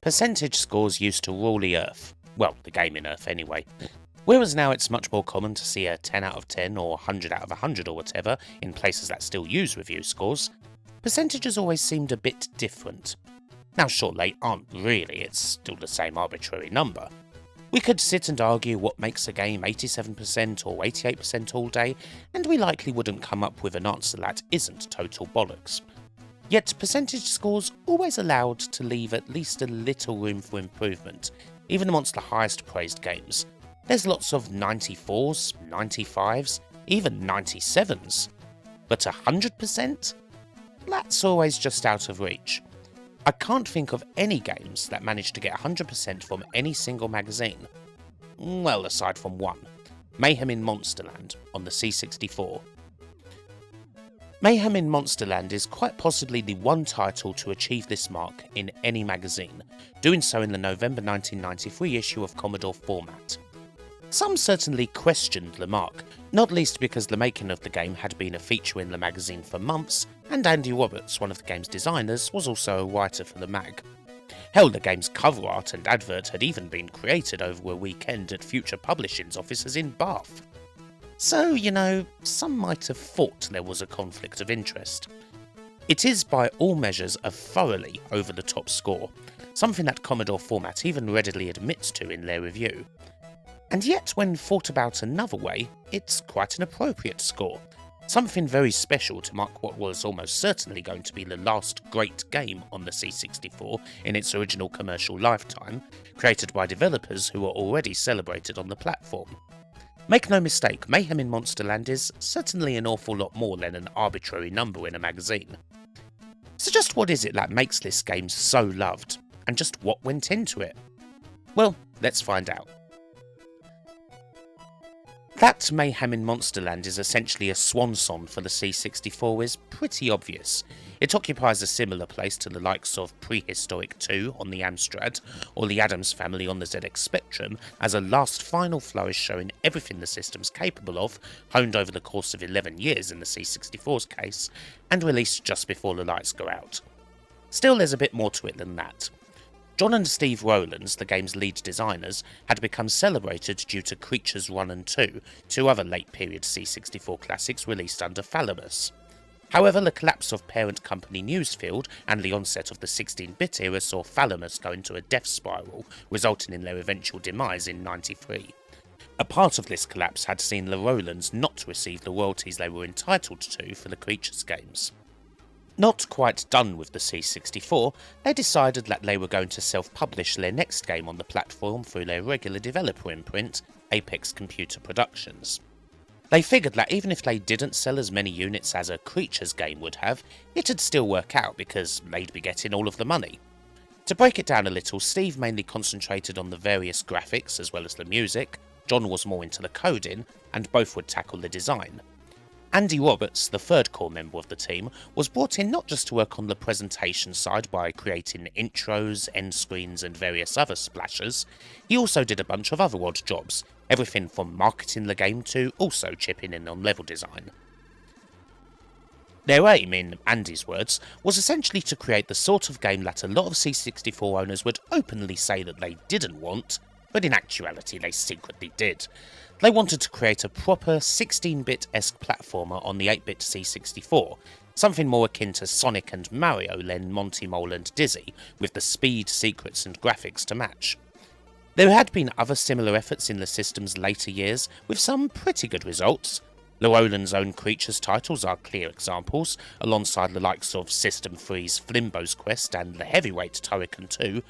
Percentage scores used to rule the earth. Well, the gaming earth anyway. Whereas now it's much more common to see a 10 out of 10 or 100 out of 100 or whatever in places that still use review scores, percentages always seemed a bit different. Now sure, they aren't really, it's still the same arbitrary number. We could sit and argue what makes a game 87% or 88% all day, and we likely wouldn't come up with an answer that isn't total bollocks. Yet percentage scores always allowed to leave at least a little room for improvement, even amongst the highest praised games. There's lots of 94s, 95s, even 97s. But 100%? That's always just out of reach. I can't think of any games that managed to get 100% from any single magazine. Well, aside from one, Mayhem in Monsterland on the C64. Mayhem in Monsterland is quite possibly the one title to achieve this mark in any magazine, doing so in the November 1993 issue of Commodore Format. Some certainly questioned the mark, not least because the making of the game had been a feature in the magazine for months, and Andy Roberts, one of the game's designers, was also a writer for the mag. Hell, the game's cover art and advert had even been created over a weekend at Future Publishing's offices in Bath. So, you know, some might have thought there was a conflict of interest. It is by all measures a thoroughly over-the-top score, something that Commodore Format even readily admits to in their review. And yet, when thought about another way, it's quite an appropriate score. Something very special to mark what was almost certainly going to be the last great game on the C64 in its original commercial lifetime, created by developers who were already celebrated on the platform. Make no mistake, Mayhem in Monsterland is certainly an awful lot more than an arbitrary number in a magazine. So just what is it that makes this game so loved, and just what went into it? Well, let's find out. That Mayhem in Monsterland is essentially a swansong for the C64 is pretty obvious. It occupies a similar place to the likes of Prehistoric 2 on the Amstrad, or the Addams Family on the ZX Spectrum, as a last final flourish showing everything the system's capable of, honed over the course of 11 years in the C64's case, and released just before the lights go out. Still, there's a bit more to it than that. John and Steve Rowlands, the game's lead designers, had become celebrated due to Creatures 1 and 2, two other late-period C64 classics released under Thalamus. However, the collapse of parent company Newsfield and the onset of the 16-bit era saw Thalamus go into a death spiral, resulting in their eventual demise in '93. A part of this collapse had seen the Rowlands not receive the royalties they were entitled to for the Creatures games. Not quite done with the C64, they decided that they were going to self-publish their next game on the platform through their regular developer imprint, Apex Computer Productions. They figured that even if they didn't sell as many units as a Creatures game would have, it'd still work out because they'd be getting all of the money. To break it down a little, Steve mainly concentrated on the various graphics as well as the music, John was more into the coding, and both would tackle the design. Andy Roberts, the third core member of the team, was brought in not just to work on the presentation side by creating intros, end screens and various other splashes, he also did a bunch of other odd jobs, everything from marketing the game to also chipping in on level design. Their aim, in Andy's words, was essentially to create the sort of game that a lot of C64 owners would openly say that they didn't want, but in actuality they secretly did. They wanted to create a proper 16-bit-esque platformer on the 8-bit C64, something more akin to Sonic and Mario than Monty Mole and Dizzy, with the speed, secrets and graphics to match. There had been other similar efforts in the system's later years, with some pretty good results. Llewellyn's own Creatures titles are clear examples, alongside the likes of System 3's Flimbo's Quest and the heavyweight Turrican 2,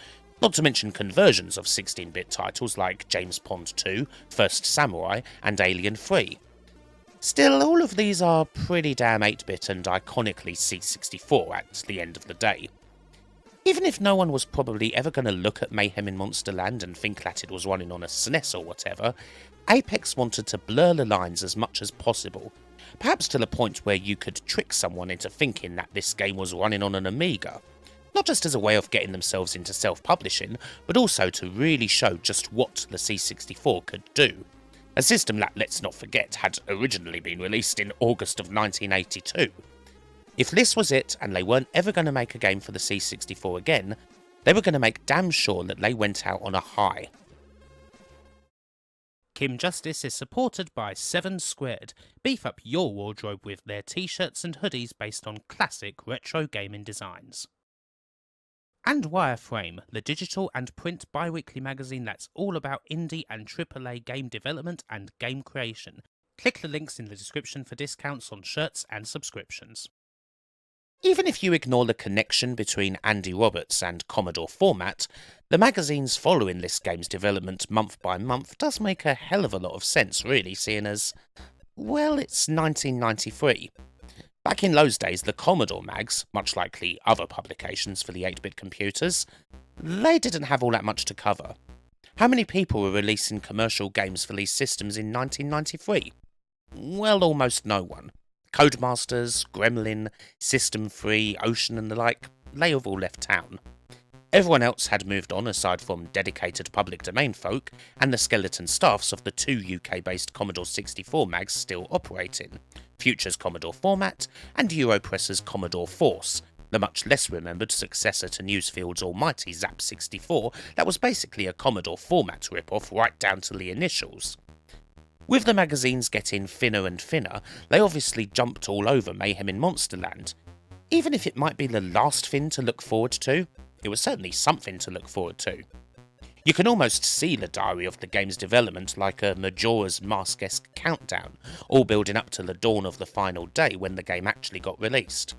not to mention conversions of 16-bit titles like James Pond 2, First Samurai, and Alien 3. Still, all of these are pretty damn 8-bit and iconically C64 at the end of the day. Even if no one was probably ever going to look at Mayhem in Monsterland and think that it was running on a SNES or whatever, Apex wanted to blur the lines as much as possible, perhaps to the point where you could trick someone into thinking that this game was running on an Amiga. Not just as a way of getting themselves into self-publishing, but also to really show just what the C64 could do. A system that, let's not forget, had originally been released in August of 1982. If this was it, and they weren't ever going to make a game for the C64 again, They were going to make damn sure that they went out on a high. Kim Justice is supported by 7 Squared. Beef up your wardrobe with their t-shirts and hoodies based on classic retro gaming designs. And Wireframe, the digital and print bi-weekly magazine that's all about indie and AAA game development and game creation. Click the links in the description for discounts on shirts and subscriptions. Even if you ignore the connection between Andy Roberts and Commodore Format, the magazine's following this game's development month by month does make a hell of a lot of sense really, seeing as, well, it's 1993. Back in those days, the Commodore mags, much like the other publications for the 8-bit computers, they didn't have all that much to cover. How many people were releasing commercial games for these systems in 1993? Well, almost no one. Codemasters, Gremlin, System 3, Ocean and the like, they have all left town. Everyone else had moved on aside from dedicated public domain folk and the skeleton staffs of the 2 UK-based Commodore 64 mags still operating, Future's Commodore Format and Europress's Commodore Force, the much less remembered successor to Newsfield's almighty Zap 64 that was basically a Commodore Format rip-off right down to the initials. With the magazines getting thinner and thinner, they obviously jumped all over Mayhem in Monsterland. Even if it might be the last thing to look forward to, it was certainly something to look forward to. You can almost see the diary of the game's development like a Majora's Mask-esque countdown, all building up to the dawn of the final day when the game actually got released.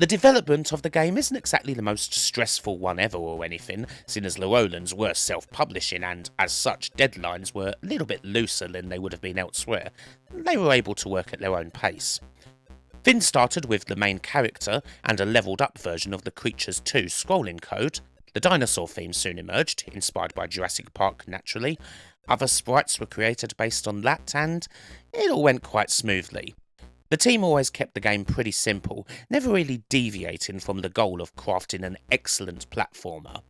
The development of the game isn't exactly the most stressful one ever or anything, seeing as the Rolands were self-publishing and, as such, deadlines were a little bit looser than they would have been elsewhere. They were able to work at their own pace. Things started with the main character and a levelled up version of the Creatures 2 scrolling code. The dinosaur theme soon emerged, inspired by Jurassic Park naturally. Other sprites were created based on that and it all went quite smoothly. The team always kept the game pretty simple, never really deviating from the goal of crafting an excellent platformer.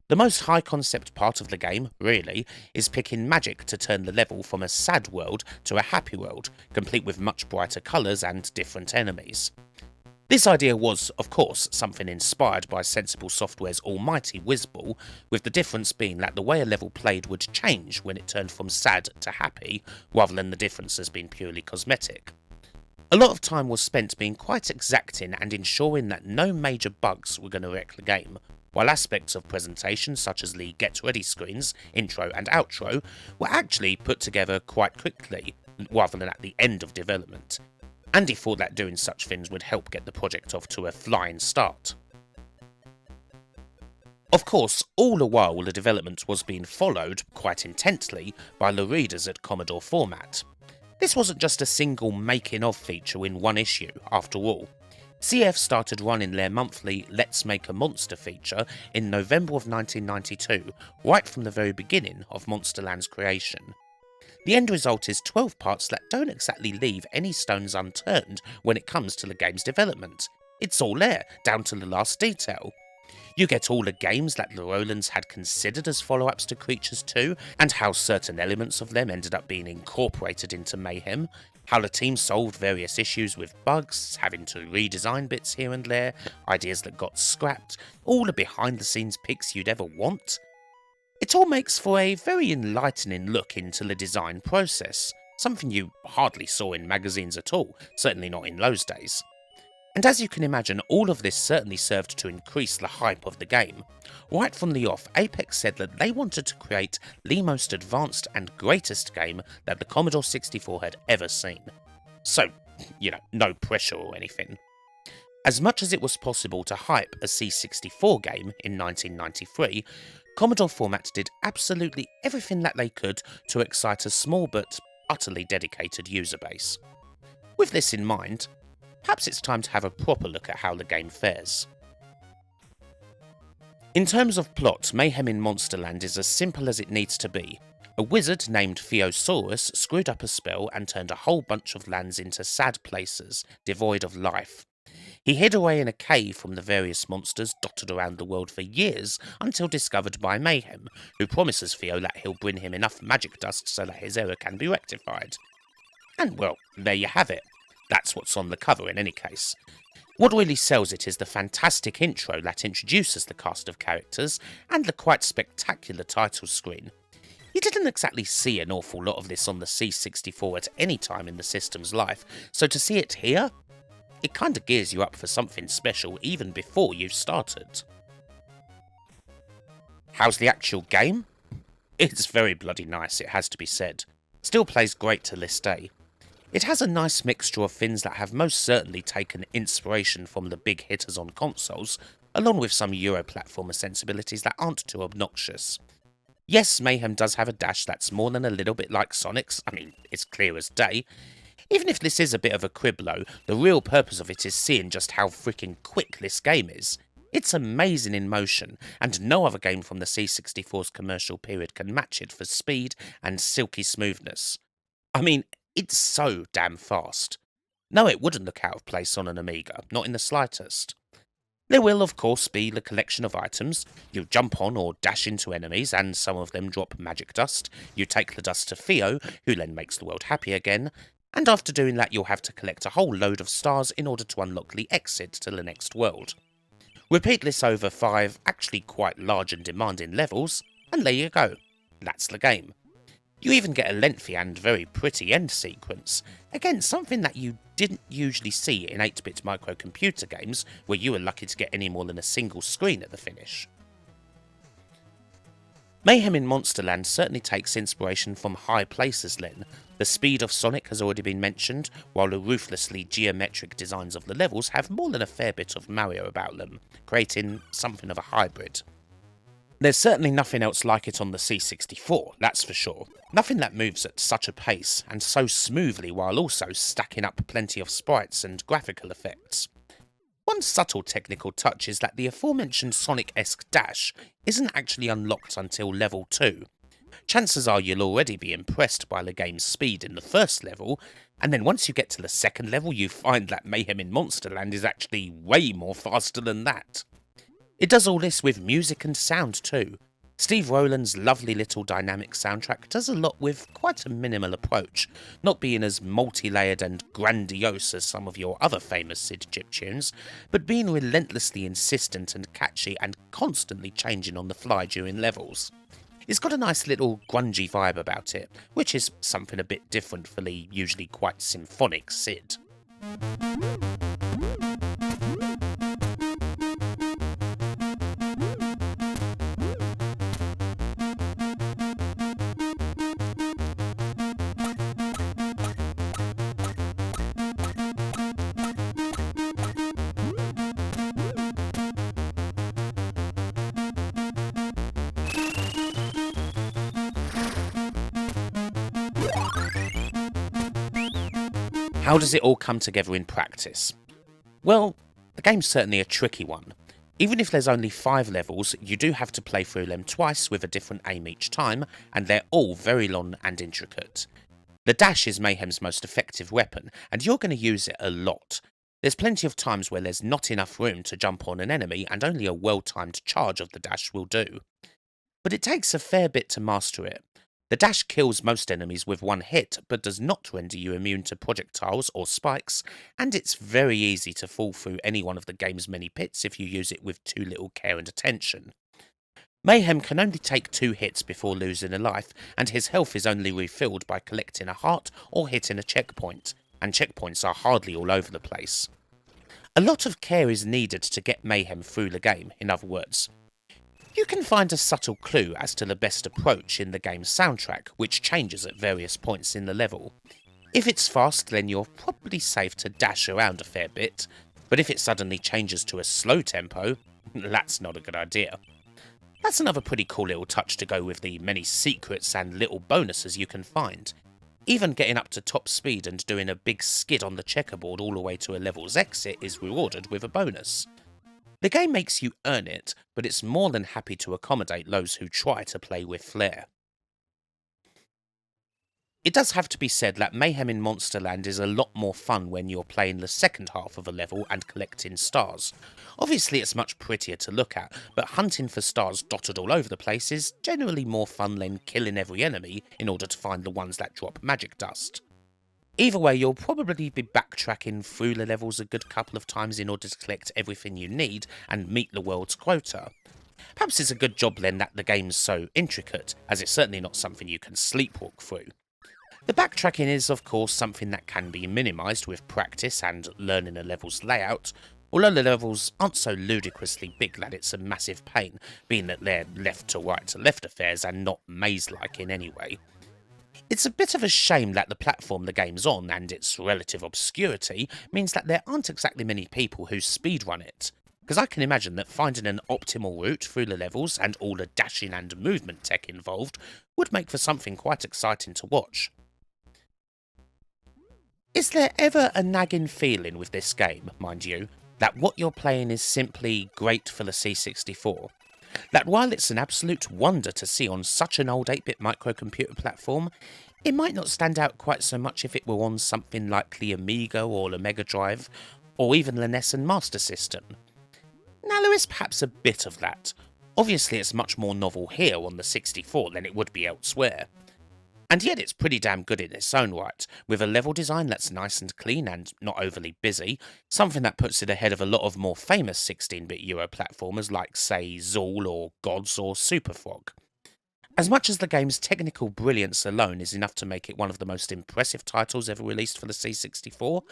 The most high concept part of the game, really, is picking magic to turn the level from a sad world to a happy world, complete with much brighter colours and different enemies. This idea was, of course, something inspired by Sensible Software's almighty Whizball, with the difference being that the way a level played would change when it turned from sad to happy, rather than the differences being purely cosmetic. A lot of time was spent being quite exacting and ensuring that no major bugs were going to wreck the game, while aspects of presentation such as the get ready screens, intro and outro, were actually put together quite quickly, rather than at the end of development. Andy thought that doing such things would help get the project off to a flying start. Of course, all the while the development was being followed, quite intently, by the readers at Commodore Format. This wasn't just a single making of feature in one issue, after all. CF started running their monthly Let's Make a Monster feature in November of 1992, right from the very beginning of Monsterland's creation. The end result is 12 parts that don't exactly leave any stones unturned when it comes to the game's development. It's all there, down to the last detail. You get all the games that the Rolands had considered as follow-ups to Creatures 2, and how certain elements of them ended up being incorporated into Mayhem, how the team solved various issues with bugs, having to redesign bits here and there, ideas that got scrapped, all the behind-the-scenes pics you'd ever want. It all makes for a very enlightening look into the design process, something you hardly saw in magazines at all, certainly not in those days. And as you can imagine, all of this certainly served to increase the hype of the game. Right from the off, Apex said that they wanted to create the most advanced and greatest game that the Commodore 64 had ever seen. So, no pressure or anything. As much as it was possible to hype a C64 game in 1993, Commodore Format did absolutely everything that they could to excite a small but utterly dedicated user base. With this in mind, perhaps it's time to have a proper look at how the game fares. In terms of plot, Mayhem in Monsterland is as simple as it needs to be. A wizard named Theosaurus screwed up a spell and turned a whole bunch of lands into sad places, devoid of life. He hid away in a cave from the various monsters dotted around the world for years until discovered by Mayhem, who promises Theo that he'll bring him enough magic dust so that his error can be rectified. And well, there you have it. That's what's on the cover in any case. What really sells it is the fantastic intro that introduces the cast of characters and the quite spectacular title screen. You didn't exactly see an awful lot of this on the C64 at any time in the system's life, so to see it here, it kinda gears you up for something special even before you've started. How's the actual game? It's very bloody nice, it has to be said. Still plays great to this day. It has a nice mixture of things that have most certainly taken inspiration from the big hitters on consoles, along with some Euro platformer sensibilities that aren't too obnoxious. Yes, Mayhem does have a dash that's more than a little bit like Sonic's, I mean, it's clear as day. Even if this is a bit of a quiblo, the real purpose of it is seeing just how freaking quick this game is. It's amazing in motion, and no other game from the C64's commercial period can match it for speed and silky smoothness. I mean, it's so damn fast. No, it wouldn't look out of place on an Amiga, not in the slightest. There will, of course, be the collection of items. You jump on or dash into enemies, and some of them drop magic dust. You take the dust to Theo, who then makes the world happy again, and after doing that you'll have to collect a whole load of stars in order to unlock the exit to the next world. Repeat this over 5 actually quite large and demanding levels, and there you go. That's the game. You even get a lengthy and very pretty end sequence, again something that you didn't usually see in 8-bit microcomputer games where you were lucky to get any more than a single screen at the finish. Mayhem in Monsterland certainly takes inspiration from high places then. The speed of Sonic has already been mentioned, while the ruthlessly geometric designs of the levels have more than a fair bit of Mario about them, creating something of a hybrid. There's certainly nothing else like it on the C64, that's for sure. Nothing that moves at such a pace, and so smoothly while also stacking up plenty of sprites and graphical effects. One subtle technical touch is that the aforementioned Sonic-esque dash isn't actually unlocked until level 2. Chances are you'll already be impressed by the game's speed in the first level, and then once you get to the second level you find that Mayhem in Monsterland is actually way more faster than that. It does all this with music and sound too. Steve Rowland's lovely little dynamic soundtrack does a lot with quite a minimal approach, not being as multi-layered and grandiose as some of your other famous SID chiptunes, but being relentlessly insistent and catchy and constantly changing on the fly during levels. It's got a nice little grungy vibe about it, which is something a bit different for the usually quite symphonic SID. How does it all come together in practice? Well, the game's certainly a tricky one. Even if there's only 5 levels, you do have to play through them twice with a different aim each time, and they're all very long and intricate. The dash is Mayhem's most effective weapon, and you're going to use it a lot. There's plenty of times where there's not enough room to jump on an enemy, and only a well-timed charge of the dash will do. But it takes a fair bit to master it. The dash kills most enemies with one hit, but does not render you immune to projectiles or spikes, and it's very easy to fall through any one of the game's many pits if you use it with too little care and attention. Mayhem can only take 2 hits before losing a life, and his health is only refilled by collecting a heart or hitting a checkpoint, and checkpoints are hardly all over the place. A lot of care is needed to get Mayhem through the game, in other words. You can find a subtle clue as to the best approach in the game's soundtrack, which changes at various points in the level. If it's fast, then you're probably safe to dash around a fair bit, but if it suddenly changes to a slow tempo, that's not a good idea. That's another pretty cool little touch to go with the many secrets and little bonuses you can find. Even getting up to top speed and doing a big skid on the checkerboard all the way to a level's exit is rewarded with a bonus. The game makes you earn it, but it's more than happy to accommodate those who try to play with flair. It does have to be said that Mayhem in Monsterland is a lot more fun when you're playing the second half of a level and collecting stars. Obviously it's much prettier to look at, but hunting for stars dotted all over the place is generally more fun than killing every enemy in order to find the ones that drop magic dust. Either way, you'll probably be backtracking through the levels a good couple of times in order to collect everything you need and meet the world's quota. Perhaps it's a good job then that the game's so intricate, as it's certainly not something you can sleepwalk through. The backtracking is of course something that can be minimised with practice and learning a level's layout, although the levels aren't so ludicrously big that it's a massive pain, being that they're left to right to left affairs and not maze-like in any way. It's a bit of a shame that the platform the game's on and its relative obscurity means that there aren't exactly many people who speedrun it, because I can imagine that finding an optimal route through the levels and all the dashing and movement tech involved would make for something quite exciting to watch. Is there ever a nagging feeling with this game, mind you, that what you're playing is simply great for the C64? That while it's an absolute wonder to see on such an old 8-bit microcomputer platform, it might not stand out quite so much if it were on something like the Amiga or the Mega Drive, or even the NES and Master System. Now there is perhaps a bit of that. Obviously it's much more novel here on the 64 than it would be elsewhere. And yet it's pretty damn good in its own right, with a level design that's nice and clean and not overly busy, something that puts it ahead of a lot of more famous 16-bit Euro platformers like say Zool or Gods or Super Frog. As much as the game's technical brilliance alone is enough to make it one of the most impressive titles ever released for the C64,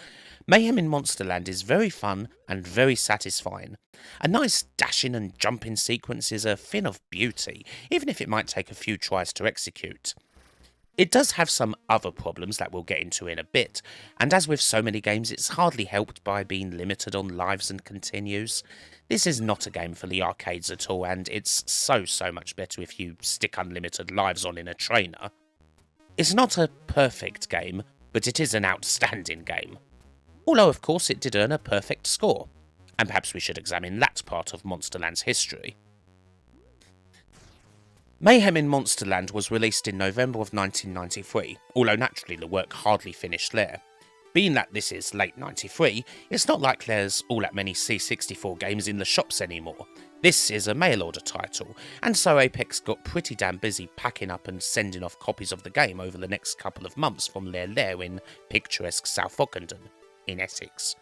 Mayhem in Monsterland is very fun and very satisfying. A nice dashing and jumping sequence is a thing of beauty, even if it might take a few tries to execute. It does have some other problems that we'll get into in a bit, and as with so many games it's hardly helped by being limited on lives and continues. This is not a game for the arcades at all, and it's so much better if you stick unlimited lives on in a trainer. It's not a perfect game, but it is an outstanding game. Although of course it did earn a perfect score, and perhaps we should examine that part of Monsterland's history. Mayhem in Monsterland was released in November of 1993, although naturally the work hardly finished there. Being that this is late 93, it's not like there's all that many C64 games in the shops anymore. This is a mail-order title, and so Apex got pretty damn busy packing up and sending off copies of the game over the next couple of months from their lair in picturesque South Ockenden, in Essex.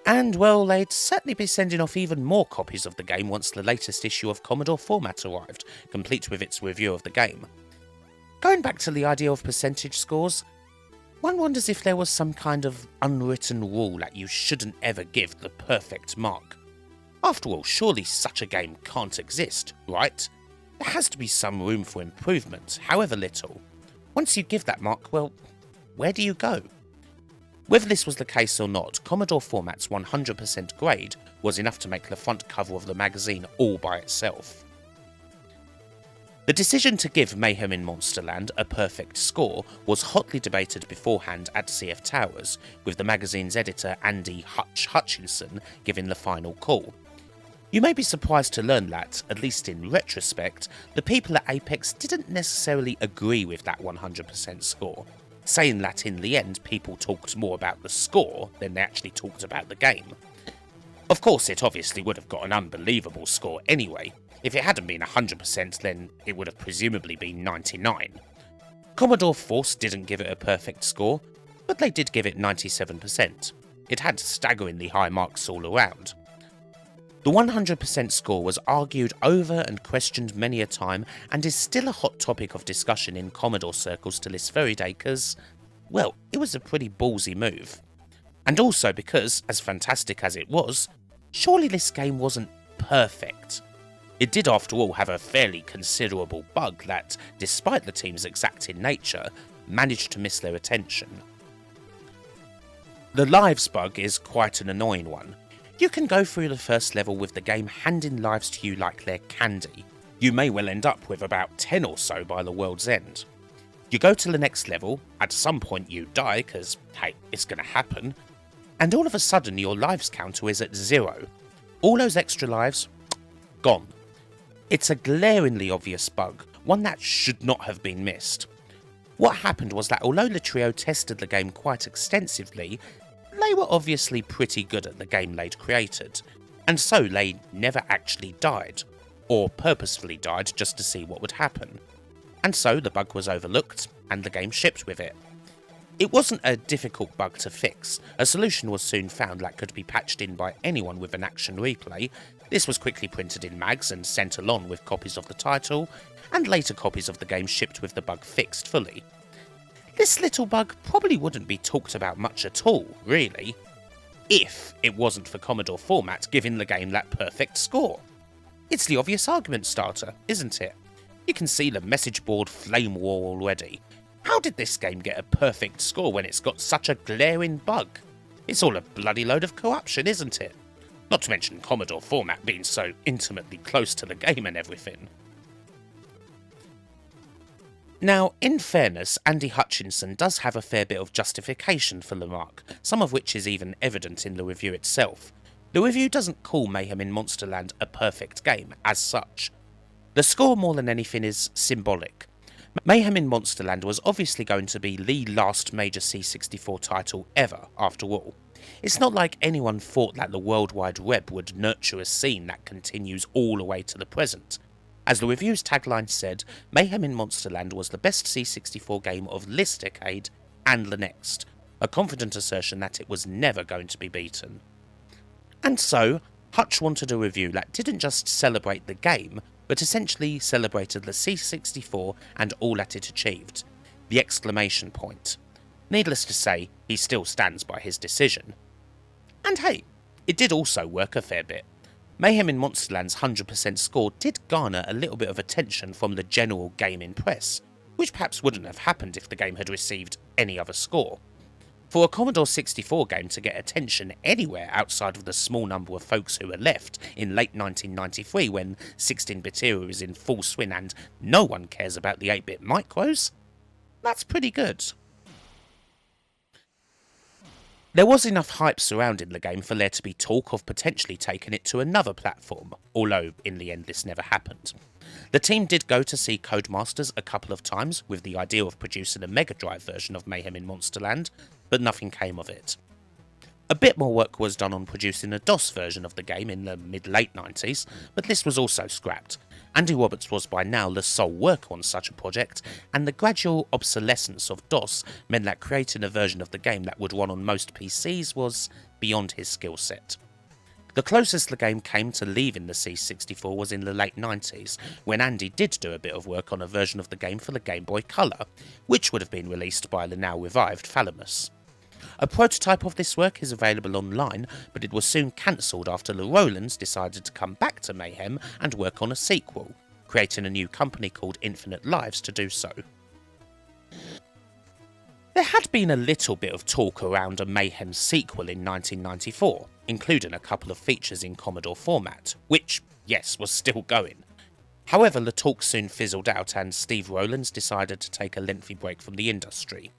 And, well, they'd certainly be sending off even more copies of the game once the latest issue of Commodore Format arrived, complete with its review of the game. Going back to the idea of percentage scores, one wonders if there was some kind of unwritten rule that you shouldn't ever give the perfect mark. After all, surely such a game can't exist, right? There has to be some room for improvement, however little. Once you give that mark, well, where do you go? Whether this was the case or not, Commodore Format's 100% grade was enough to make the front cover of the magazine all by itself. The decision to give Mayhem in Monsterland a perfect score was hotly debated beforehand at CF Towers, with the magazine's editor Andy Hutchinson giving the final call. You may be surprised to learn that, at least in retrospect, the people at Apex didn't necessarily agree with that 100% score, saying that in the end people talked more about the score than they actually talked about the game. Of course it obviously would have got an unbelievable score anyway. If it hadn't been 100% then it would have presumably been 99. Commodore Force didn't give it a perfect score, but they did give it 97%. It had staggeringly high marks all around. The 100% score was argued over and questioned many a time, and is still a hot topic of discussion in Commodore circles to this very day because, well, it was a pretty ballsy move. And also because, as fantastic as it was, surely this game wasn't perfect. It did after all have a fairly considerable bug that, despite the team's exacting nature, managed to miss their attention. The lives bug is quite an annoying one. You can go through the first level with the game handing lives to you like they're candy. You may well end up with about 10 or so by the world's end. You go to the next level, at some point you die, cause hey, it's gonna happen, and all of a sudden your lives counter is at 0. All those extra lives, gone. It's a glaringly obvious bug, one that should not have been missed. What happened was that although the trio tested the game quite extensively, they were obviously pretty good at the game they'd created, and so they never actually died, or purposefully died just to see what would happen. And so the bug was overlooked, and the game shipped with it. It wasn't a difficult bug to fix. A solution was soon found that could be patched in by anyone with an action replay. This was quickly printed in mags and sent along with copies of the title, and later copies of the game shipped with the bug fixed fully. This little bug probably wouldn't be talked about much at all, really, if it wasn't for Commodore Format giving the game that perfect score. It's the obvious argument starter, isn't it? You can see the message board flame war already. How did this game get a perfect score when it's got such a glaring bug? It's all a bloody load of corruption, isn't it? Not to mention Commodore Format being so intimately close to the game and everything. Now, in fairness, Andy Hutchinson does have a fair bit of justification for the remark, some of which is even evident in the review itself. The review doesn't call Mayhem in Monsterland a perfect game, as such. The score more than anything is symbolic. Mayhem in Monsterland was obviously going to be the last major C64 title ever, after all. It's not like anyone thought that the World Wide Web would nurture a scene that continues all the way to the present. As the review's tagline said, Mayhem in Monsterland was the best C64 game of this decade and the next, a confident assertion that it was never going to be beaten. And so, Hutch wanted a review that didn't just celebrate the game, but essentially celebrated the C64 and all that it achieved. The exclamation point. Needless to say, he still stands by his decision. And hey, it did also work a fair bit. Mayhem in Monsterland's 100% score did garner a little bit of attention from the general gaming press, which perhaps wouldn't have happened if the game had received any other score. For a Commodore 64 game to get attention anywhere outside of the small number of folks who were left in late 1993 when 16-bit era is in full swing and no one cares about the 8-bit micros, that's pretty good. There was enough hype surrounding the game for there to be talk of potentially taking it to another platform, although in the end this never happened. The team did go to see Codemasters a couple of times with the idea of producing a Mega Drive version of Mayhem in Monsterland, but nothing came of it. A bit more work was done on producing a DOS version of the game in the mid-late 90s, but this was also scrapped. Andy Roberts was by now the sole worker on such a project, and the gradual obsolescence of DOS meant that creating a version of the game that would run on most PCs was beyond his skill set. The closest the game came to leaving the C64 was in the late 90s, when Andy did do a bit of work on a version of the game for the Game Boy Color, which would have been released by the now revived Thalamus. A prototype of this work is available online, but it was soon cancelled after the Rolands decided to come back to Mayhem and work on a sequel, creating a new company called Infinite Lives to do so. There had been a little bit of talk around a Mayhem sequel in 1994, including a couple of features in Commodore Format, which, yes, was still going. However, the talk soon fizzled out and Steve Rolands decided to take a lengthy break from the industry.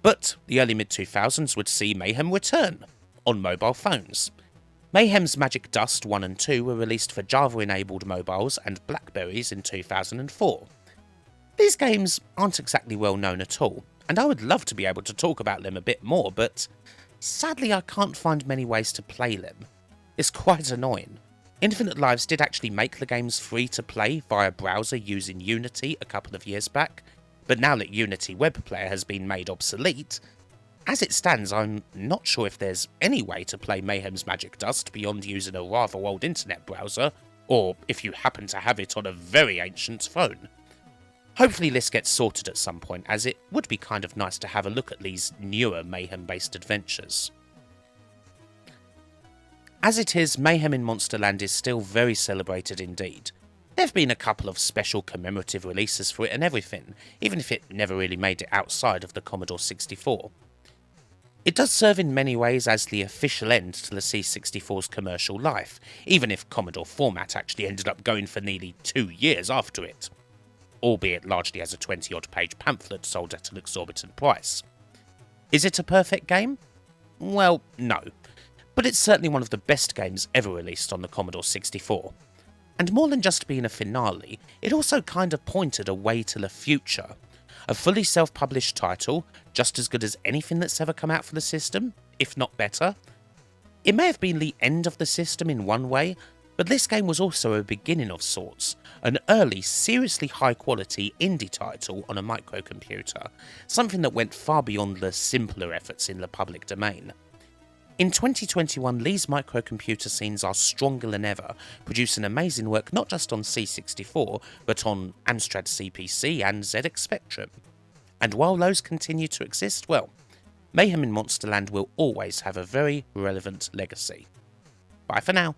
But the early mid-2000s would see Mayhem return, on mobile phones. Mayhem's Magic Dust 1 and 2 were released for Java-enabled mobiles and Blackberries in 2004. These games aren't exactly well known at all, and I would love to be able to talk about them a bit more, but sadly I can't find many ways to play them. It's quite annoying. Infinite Lives did actually make the games free to play via browser using Unity a couple of years back, but now that Unity Web Player has been made obsolete, as it stands I'm not sure if there's any way to play Mayhem's Magic Dust beyond using a rather old internet browser, or if you happen to have it on a very ancient phone. Hopefully this gets sorted at some point, as it would be kind of nice to have a look at these newer Mayhem-based adventures. As it is, Mayhem in Monsterland is still very celebrated indeed. There have been a couple of special commemorative releases for it and everything, even if it never really made it outside of the Commodore 64. It does serve in many ways as the official end to the C64's commercial life, even if Commodore Format actually ended up going for nearly 2 years after it, albeit largely as a 20-odd page pamphlet sold at an exorbitant price. Is it a perfect game? Well, no, but it's certainly one of the best games ever released on the Commodore 64. And more than just being a finale, it also kind of pointed a way to the future. A fully self-published title, just as good as anything that's ever come out for the system, if not better. It may have been the end of the system in one way, But this game was also a beginning of sorts, an early, seriously high quality indie title on a microcomputer, something that went far beyond the simpler efforts in the public domain. In 2021, Lee's microcomputer scenes are stronger than ever, producing amazing work not just on C64, but on Amstrad CPC and ZX Spectrum. And while those continue to exist, well, Mayhem in Monsterland will always have a very relevant legacy. Bye for now.